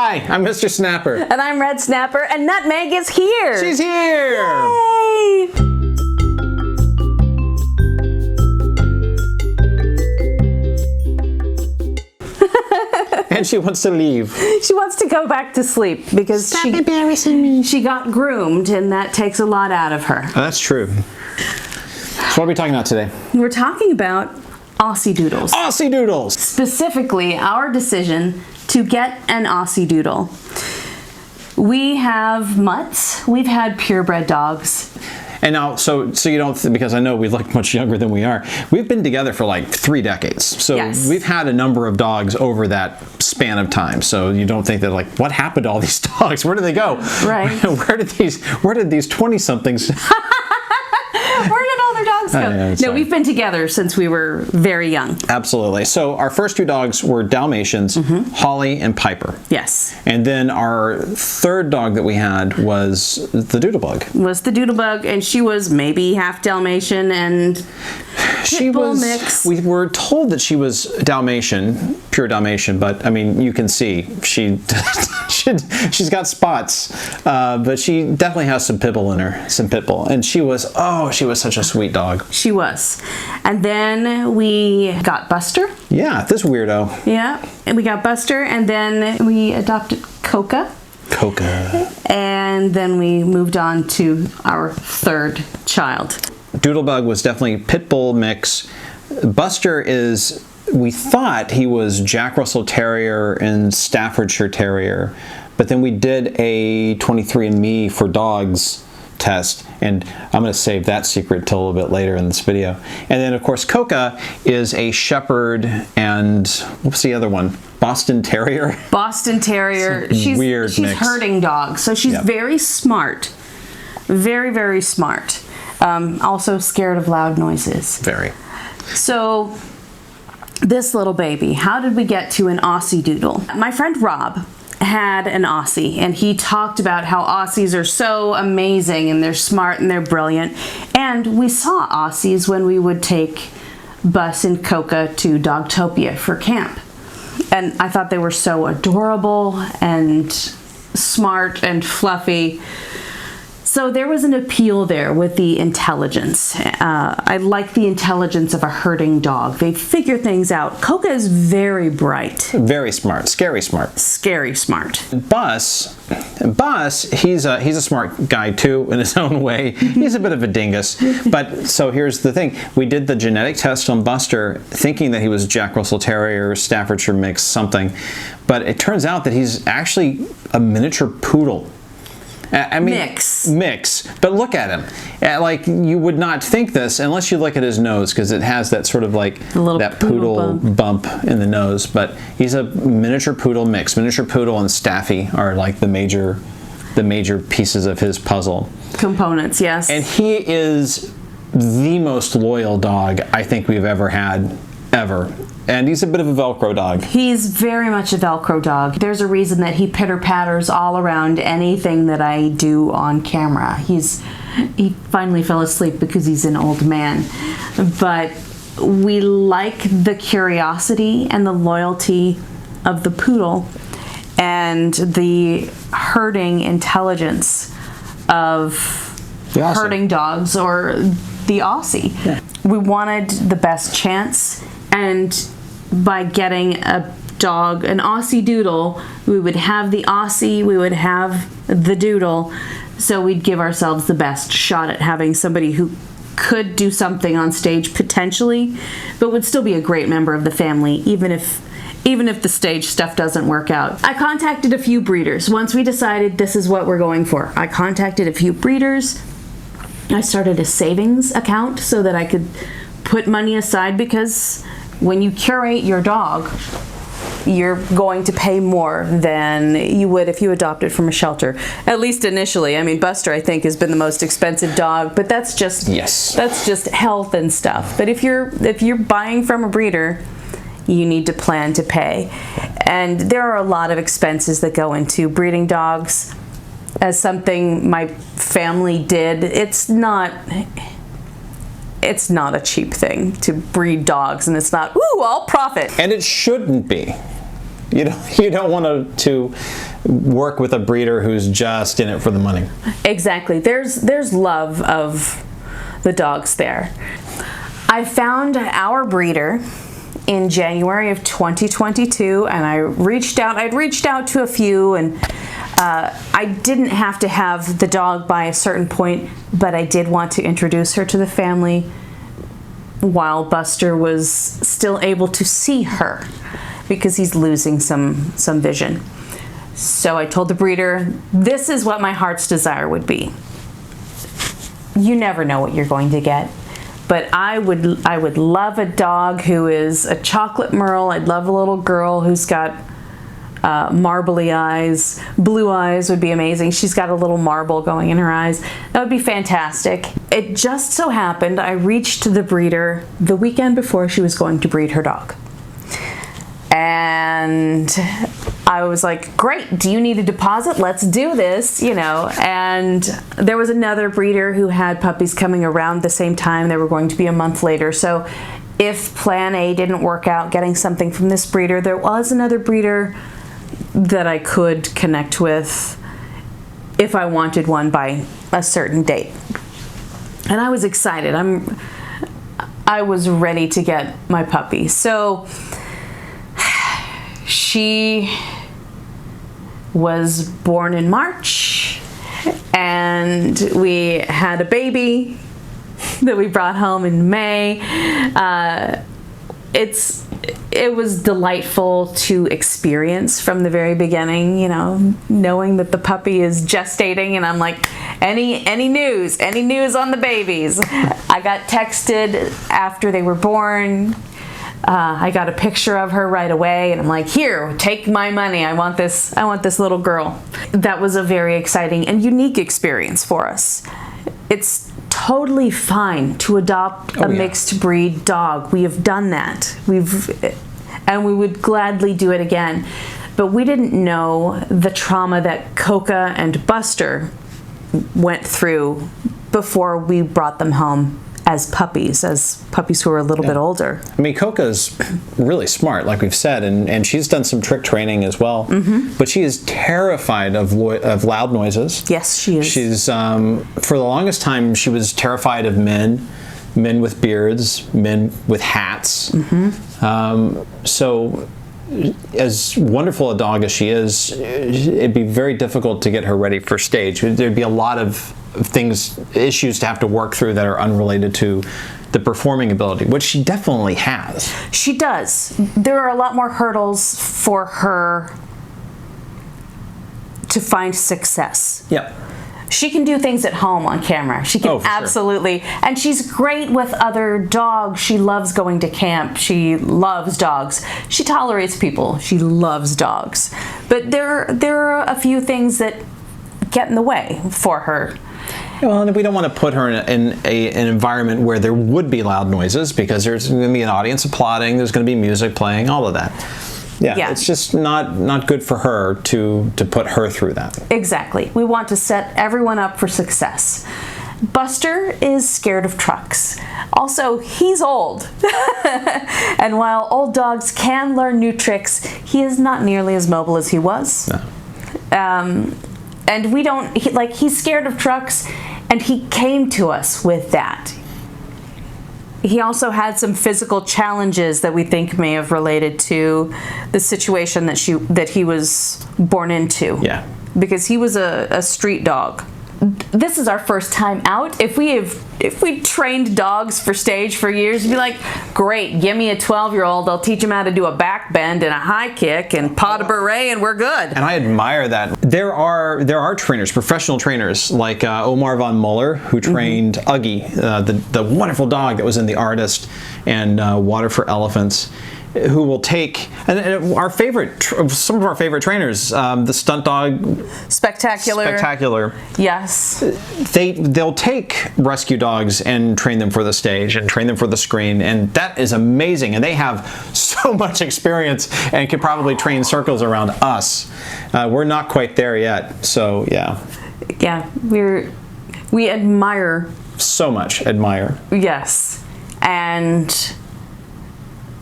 Hi, I'm Mr. Snapper. And I'm Red Snapper, and Nutmeg is here. She's here! Yay! And she wants to leave. She wants to go back to sleep because Stop embarrassing me. She got groomed, and that takes a lot out of her. Oh, that's true. So what are we talking about today? We're talking about Aussiedoodles. Aussiedoodles! Specifically, our decision to get an Aussiedoodle. We have mutts. We've had purebred dogs. And now, so you don't, because I know we look much younger than we are, we've been together for like 3 decades. So yes. We've had a number of dogs over that span of time. So you don't think that like, what happened to all these dogs? Where did they go? Right. Where did these 20-somethings? Where did all their dogs go? No, we've been together since we were very young. Absolutely. So our first 2 dogs were Dalmatians, Holly and Piper. Yes. And then our third dog that we had was the Doodlebug. Was the Doodlebug, and she was maybe half Dalmatian and pit bull mix. We were told that she was Dalmatian, pure Dalmatian, but I mean, you can see she's got spots, but she definitely has some pit bull in her, and she was such a sweet dog. She was. And then we got Buster. Yeah, this weirdo. Yeah, and we got Buster, and then we adopted Coca. And then we moved on to our third child. Doodlebug was definitely pit bull mix. Buster is, we thought he was Jack Russell Terrier and Staffordshire Terrier, but then we did a 23andMe for dogs test, and I'm going to save that secret till a little bit later in this video. And then of course Coca is a shepherd and what's the other one? Boston Terrier. Boston Terrier. She's mix. Herding dogs, so she's very smart, very, very smart. Also scared of loud noises. Very. So this little baby, how did we get to an Aussiedoodle? My friend Rob had an Aussie, and he talked about how Aussies are so amazing and they're smart and they're brilliant. And we saw Aussies when we would take Bus and Coca to Dogtopia for camp. And I thought they were so adorable and smart and fluffy. So there was an appeal there with the intelligence. I like the intelligence of a herding dog. They figure things out. Coca is very bright. Very smart. Scary smart. Scary smart. Bus, he's a smart guy too in his own way. He's a bit of a dingus. But so here's the thing. We did the genetic test on Buster thinking that he was Jack Russell Terrier, Staffordshire mix, something. But it turns out that he's actually a miniature poodle. I mean, mix, but look at him. Like, you would not think this unless you look at his nose, because it has that sort of like that poodle bump in the nose. But he's a miniature poodle mix. Miniature poodle and Staffy are like the major pieces of his puzzle. Components, yes. And he is the most loyal dog I think we've ever had, ever. And he's a bit of a Velcro dog. He's very much a Velcro dog. There's a reason that he pitter-patters all around anything that I do on camera. He finally fell asleep because he's an old man. But we like the curiosity and the loyalty of the poodle and the herding intelligence of herding dogs, or the Aussie. Yeah. We wanted the best chance, and by getting a dog, an Aussiedoodle, we would have the Aussie, we would have the Doodle, so we'd give ourselves the best shot at having somebody who could do something on stage potentially, but would still be a great member of the family, even if the stage stuff doesn't work out. I contacted a few breeders. Once we decided this is what we're going for, I contacted a few breeders. I started a savings account so that I could put money aside, because when you curate your dog, you're going to pay more than you would if you adopted from a shelter. At least initially. I mean, Buster, I think, has been the most expensive dog, but that's just health and stuff. But if you're buying from a breeder, you need to plan to pay. And there are a lot of expenses that go into breeding dogs. As something my family did, it's not a cheap thing to breed dogs, and it's not, ooh, I'll profit. And it shouldn't be. You don't want to work with a breeder who's just in it for the money. Exactly. There's love of the dogs there. I found our breeder in January of 2022, and I'd reached out to a few, and I didn't have to have the dog by a certain point, but I did want to introduce her to the family while Buster was still able to see her, because he's losing some vision. So I told the breeder, this is what my heart's desire would be. You never know what you're going to get. But I would love a dog who is a chocolate merle. I'd love a little girl who's got marbly eyes. Blue eyes would be amazing. She's got a little marble going in her eyes. That would be fantastic. It just so happened I reached the breeder the weekend before she was going to breed her dog. And I was like, great, do you need a deposit? Let's do this, you know. And there was another breeder who had puppies coming around the same time. They were going to be a month later. So if plan A didn't work out, getting something from this breeder, there was another breeder that I could connect with if I wanted one by a certain date. And I was excited. I was ready to get my puppy. So she was born in March, and we had a baby that we brought home in May. It was delightful to experience from the very beginning, you know, knowing that the puppy is gestating, and I'm like, any news on the babies? I got texted after they were born. I got a picture of her right away, and I'm like, here, take my money. I want this little girl. That was a very exciting and unique experience for us. It's totally fine to adopt a mixed breed dog. We have done that. And we would gladly do it again. But we didn't know the trauma that Coca and Buster went through before we brought them home as puppies who were a little bit older. I mean, Coca's really smart, like we've said, and she's done some trick training as well. Mm-hmm. But she is terrified of loud noises. Yes, she is. She's, for the longest time, she was terrified of men with beards, men with hats. Mm-hmm. So as wonderful a dog as she is, it'd be very difficult to get her ready for stage. There'd be a lot of issues to have to work through that are unrelated to the performing ability, which she definitely has. She does. There are a lot more hurdles for her to find success. Yep. She can do things at home on camera. She can absolutely. Sure. And she's great with other dogs. She loves going to camp. She loves dogs. She tolerates people. She loves dogs. But there are a few things that get in the way for her. Well, and we don't want to put her in an environment where there would be loud noises, because there's going to be an audience applauding, there's going to be music playing, all of that. Yeah, it's just not good for her to put her through that. Exactly. We want to set everyone up for success. Buster is scared of trucks. Also, he's old. And while old dogs can learn new tricks, he is not nearly as mobile as he was. No. And we don't, he's scared of trucks, and he came to us with that. He also had some physical challenges that we think may have related to the situation that he was born into. Yeah. Because he was a street dog. This is our first time out. If we trained dogs for stage for years, we'd be like, great, give me a 12-year-old, I'll teach him how to do a back bend and a high kick and pas de bourrée, and we're good. And I admire that. There are trainers, professional trainers, like Omar von Muller, who trained Uggy, the wonderful dog that was in The Artist and Water for Elephants, who will take, and some of our favorite trainers, the stunt dog Spectacular. Yes. They'll take rescue dogs and train them for the stage and train them for the screen, and that is amazing. And they have so much experience and can probably train circles around us. We're not quite there yet, so yeah. Yeah, we admire. So much admire. Yes, and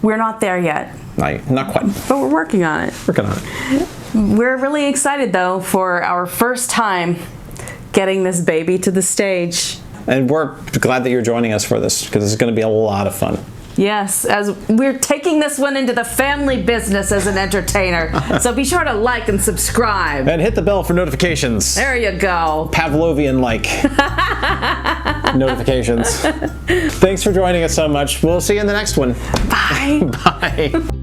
we're not there yet. Not quite. But we're working on it. We're really excited though for our first time getting this baby to the stage. And we're glad that you're joining us for this, because it's going to be a lot of fun. Yes, as we're taking this one into the family business as an entertainer. So be sure to like and subscribe. And hit the bell for notifications. There you go. Pavlovian-like notifications. Thanks for joining us so much. We'll see you in the next one. Bye. Bye.